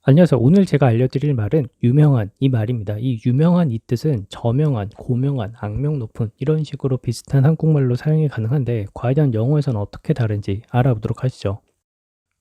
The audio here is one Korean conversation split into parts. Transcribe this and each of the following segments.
안녕하세요. 오늘 제가 알려드릴 말은 유명한 이 말입니다. 이 유명한 이 뜻은 저명한, 고명한, 악명 높은 이런 식으로 비슷한 한국말로 사용이 가능한데 과연 영어에서는 어떻게 다른지 알아보도록 하시죠.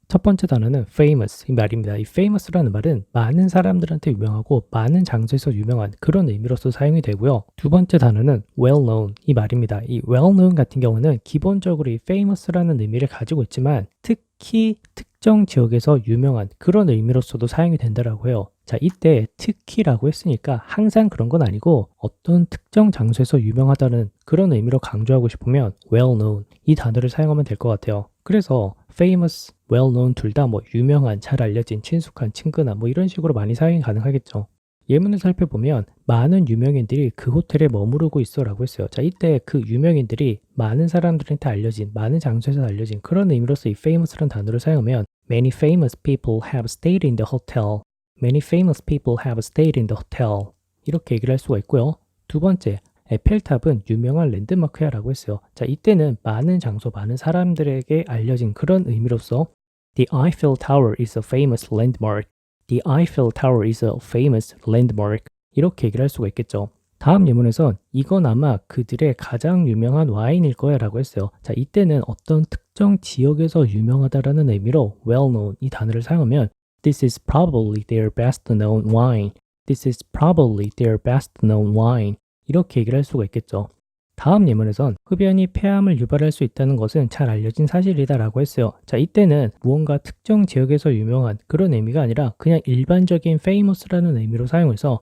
첫 번째 단어는 famous 이 말입니다. 이 famous라는 말은 많은 사람들한테 유명하고 많은 장소에서 유명한 그런 의미로서 사용이 되고요. 두 번째 단어는 well known 이 말입니다. 이 well known 같은 경우는 기본적으로 이 famous라는 의미를 가지고 있지만 특히 특정 지역에서 유명한 그런 의미로서도 사용이 된다라고 해요. 자, 이때 특히라고 했으니까 항상 그런 건 아니고 어떤 특정 장소에서 유명하다는 그런 의미로 강조하고 싶으면 well known 이 단어를 사용하면 될 것 같아요. 그래서 famous, well known 둘 다 뭐 유명한, 잘 알려진, 친숙한, 친근한 뭐 이런 식으로 많이 사용이 가능하겠죠. 예문을 살펴보면 많은 유명인들이 그 호텔에 머무르고 있어라고 했어요. 자, 이때 그 유명인들이 많은 사람들한테 알려진, 많은 장소에서 알려진 그런 의미로서 이 famous라는 단어를 사용하면 Many famous people have stayed in the hotel. Many famous people have stayed in the hotel. 이렇게 얘기를 할 수가 있고요. 두 번째, 에펠탑은 유명한 랜드마크야 라고 했어요. 자, 이때는 많은 장소, 많은 사람들에게 알려진 그런 의미로서 The Eiffel Tower is a famous landmark. The Eiffel Tower is a famous landmark. 이렇게 얘기를 할 수가 있겠죠. 다음 예문에선 이건 아마 그들의 가장 유명한 와인일 거야 라고 했어요. 자, 이때는 어떤 특정 지역에서 유명하다라는 의미로 well known 이 단어를 사용하면 This is probably their best known wine. This is probably their best known wine. 이렇게 얘기를 할 수가 있겠죠. 다음 예문에선 흡연이 폐암을 유발할 수 있다는 것은 잘 알려진 사실이다 라고 했어요. 자, 이때는 무언가 특정 지역에서 유명한 그런 의미가 아니라 그냥 일반적인 famous라는 의미로 사용해서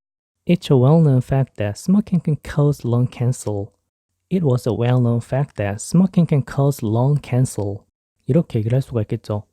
It's a well-known fact that smoking can cause lung cancer. It was a well-known fact that smoking can cause lung cancer. 이렇게 얘기를 할 수가 있겠죠.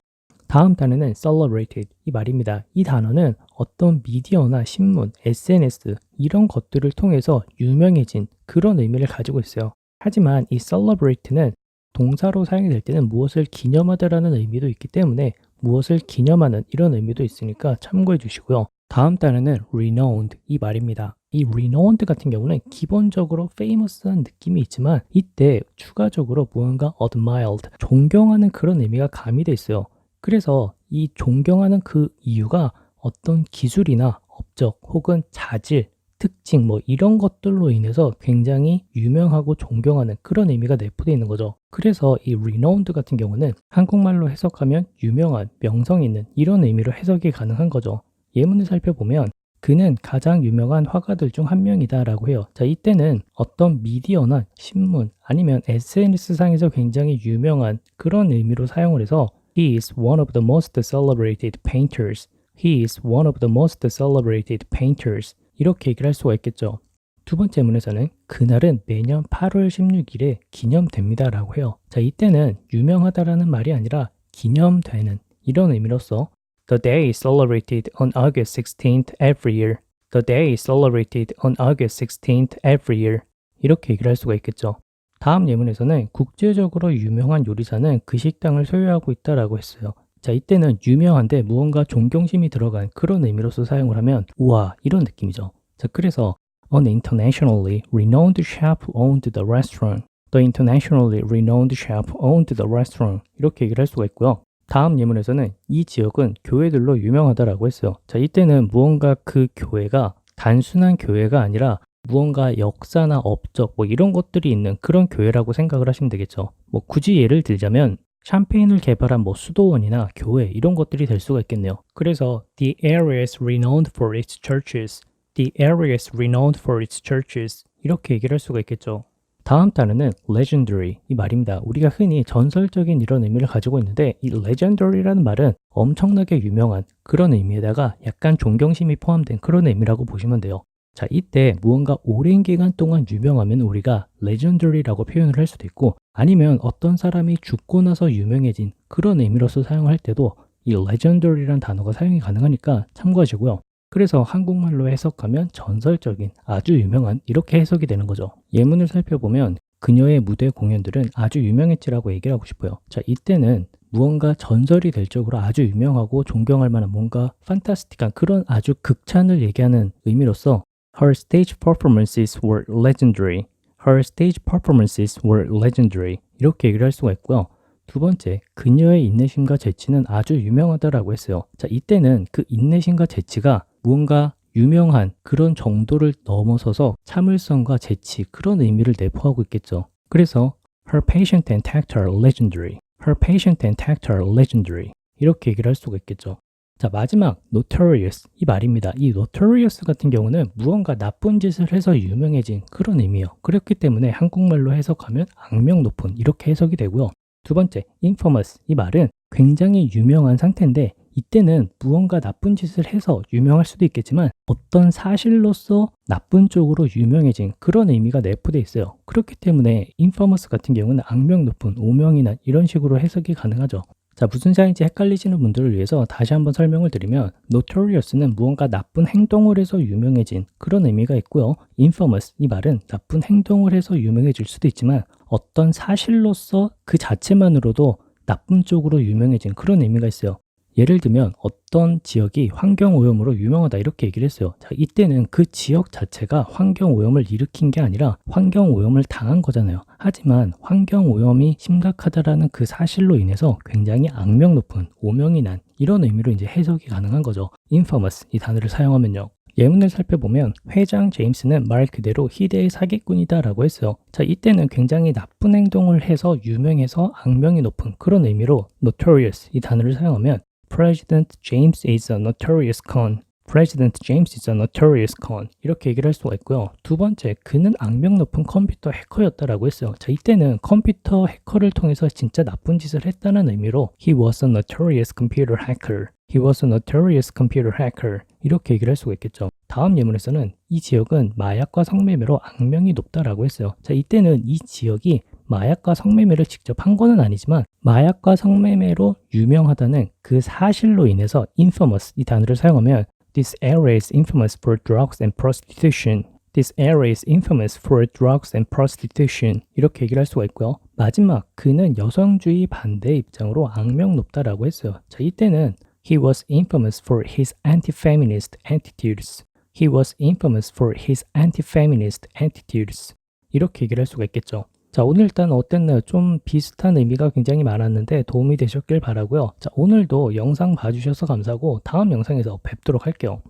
다음 단어는 celebrated 이 말입니다. 이 단어는 어떤 미디어나 신문, SNS 이런 것들을 통해서 유명해진 그런 의미를 가지고 있어요. 하지만 이 celebrate는 동사로 사용이 될 때는 무엇을 기념하다라는 의미도 있기 때문에 무엇을 기념하는 이런 의미도 있으니까 참고해 주시고요. 다음 단어는 renowned 이 말입니다. 이 renowned 같은 경우는 기본적으로 famous한 느낌이 있지만 이때 추가적으로 무언가 admired 존경하는 그런 의미가 가미돼 있어요. 그래서 이 존경하는 그 이유가 어떤 기술이나 업적 혹은 자질, 특징 뭐 이런 것들로 인해서 굉장히 유명하고 존경하는 그런 의미가 내포되어 있는 거죠. 그래서 이 renowned 같은 경우는 한국말로 해석하면 유명한, 명성 있는 이런 의미로 해석이 가능한 거죠. 예문을 살펴보면 그는 가장 유명한 화가들 중 한 명이다 라고 해요. 자, 이때는 어떤 미디어나 신문 아니면 SNS상에서 굉장히 유명한 그런 의미로 사용을 해서 He is one of the most celebrated painters. He is one of the most celebrated painters. 이렇게 얘기를 할 수가 있겠죠. 두 번째 문에서는 그날은 매년 8월 16일에 기념됩니다 라고 해요. 자, 이때는 유명하다라는 말이 아니라 기념되는 이런 의미로서 The day is celebrated on August 16th every year. The day is celebrated on August 16th every year. 이렇게 얘기를 할 수가 있겠죠. 다음 예문에서는 국제적으로 유명한 요리사는 그 식당을 소유하고 있다라고 했어요. 자, 이때는 유명한데 무언가 존경심이 들어간 그런 의미로서 사용을 하면 우와 이런 느낌이죠. 자, 그래서 An internationally renowned chef owned the restaurant. The internationally renowned chef owned the restaurant. 이렇게 얘기를 할 수가 있고요. 다음 예문에서는 이 지역은 교회들로 유명하다라고 했어요. 자, 이때는 무언가 그 교회가 단순한 교회가 아니라 무언가 역사나 업적 뭐 이런 것들이 있는 그런 교회라고 생각을 하시면 되겠죠. 뭐 굳이 예를 들자면 샴페인을 개발한 뭐 수도원이나 교회 이런 것들이 될 수가 있겠네요. 그래서 The area is renowned for its churches. The area is renowned for its churches. 이렇게 얘기를 할 수가 있겠죠. 다음 단어는 legendary 이 말입니다. 우리가 흔히 전설적인 이런 의미를 가지고 있는데 이 legendary라는 말은 엄청나게 유명한 그런 의미에다가 약간 존경심이 포함된 그런 의미라고 보시면 돼요. 자, 이때 무언가 오랜 기간 동안 유명하면 우리가 legendary라고 표현을 할 수도 있고 아니면 어떤 사람이 죽고 나서 유명해진 그런 의미로서 사용할 때도 이 legendary라는 단어가 사용이 가능하니까 참고하시고요. 그래서 한국말로 해석하면 전설적인, 아주 유명한 이렇게 해석이 되는 거죠. 예문을 살펴보면 그녀의 무대 공연들은 아주 유명했지라고 얘기를 하고 싶어요. 자, 이때는 무언가 전설이 될 정도로 아주 유명하고 존경할 만한 뭔가 판타스틱한 그런 아주 극찬을 얘기하는 의미로서 Her stage performances were legendary. Her stage performances were legendary. 이렇게 얘기를 할 수가 있고요. 두 번째, 그녀의 인내심과 재치는 아주 유명하다라고 했어요. 자, 이때는 그 인내심과 재치가 무언가 유명한 그런 정도를 넘어서서 참을성과 재치, 그런 의미를 내포하고 있겠죠. 그래서 her patient and tact are legendary. her patient and tact are legendary. 이렇게 얘기를 할 수가 있겠죠. 자, 마지막 notorious 이 말입니다. 이 notorious 같은 경우는 무언가 나쁜 짓을 해서 유명해진 그런 의미예요. 그렇기 때문에 한국말로 해석하면 악명 높은 이렇게 해석이 되고요. 두 번째, infamous 이 말은 굉장히 유명한 상태인데 이때는 무언가 나쁜 짓을 해서 유명할 수도 있겠지만 어떤 사실로서 나쁜 쪽으로 유명해진 그런 의미가 내포되어 있어요. 그렇기 때문에 infamous 같은 경우는 악명 높은, 오명이 난 이런 식으로 해석이 가능하죠. 자, 무슨 사이인지 헷갈리시는 분들을 위해서 다시 한번 설명을 드리면 notorious는 무언가 나쁜 행동을 해서 유명해진 그런 의미가 있고요. infamous 이 말은 나쁜 행동을 해서 유명해질 수도 있지만 어떤 사실로서 그 자체만으로도 나쁜 쪽으로 유명해진 그런 의미가 있어요. 예를 들면 어떤 지역이 환경오염으로 유명하다 이렇게 얘기를 했어요. 자, 이때는 그 지역 자체가 환경오염을 일으킨 게 아니라 환경오염을 당한 거잖아요. 하지만 환경오염이 심각하다라는 그 사실로 인해서 굉장히 악명 높은, 오명이 난 이런 의미로 이제 해석이 가능한 거죠. infamous 이 단어를 사용하면요. 예문을 살펴보면 회장 제임스는 말 그대로 희대의 사기꾼이다 라고 했어요. 자, 이때는 굉장히 나쁜 행동을 해서 유명해서 악명이 높은 그런 의미로 notorious 이 단어를 사용하면 President James is a notorious con. President James is a notorious con. 이렇게 얘기를 할 수가 있고요. 두 번째, 그는 악명 높은 컴퓨터 해커였다라고 했어요. 자, 이때는 컴퓨터 해커를 통해서 진짜 나쁜 짓을 했다는 의미로 He was a notorious computer hacker. He was a notorious computer hacker. 이렇게 얘기를 할 수가 있겠죠. 다음 예문에서는 이 지역은 마약과 성매매로 악명이 높다라고 했어요. 자, 이때는 이 지역이 마약과 성매매를 직접 한 거는 아니지만 마약과 성매매로 유명하다는 그 사실로 인해서 infamous 이 단어를 사용하면 This area is infamous for drugs and prostitution. This area is infamous for drugs and prostitution. 이렇게 얘기를 할 수가 있고요. 마지막, 그는 여성주의 반대 입장으로 악명 높다라고 했어요. 자, 이때는 He was infamous for his anti-feminist attitudes. He was infamous for his anti-feminist attitudes. 이렇게 얘기를 할 수가 있겠죠. 자, 오늘 일단 어땠나요? 좀 비슷한 의미가 굉장히 많았는데 도움이 되셨길 바라고요. 자, 오늘도 영상 봐주셔서 감사하고 다음 영상에서 뵙도록 할게요.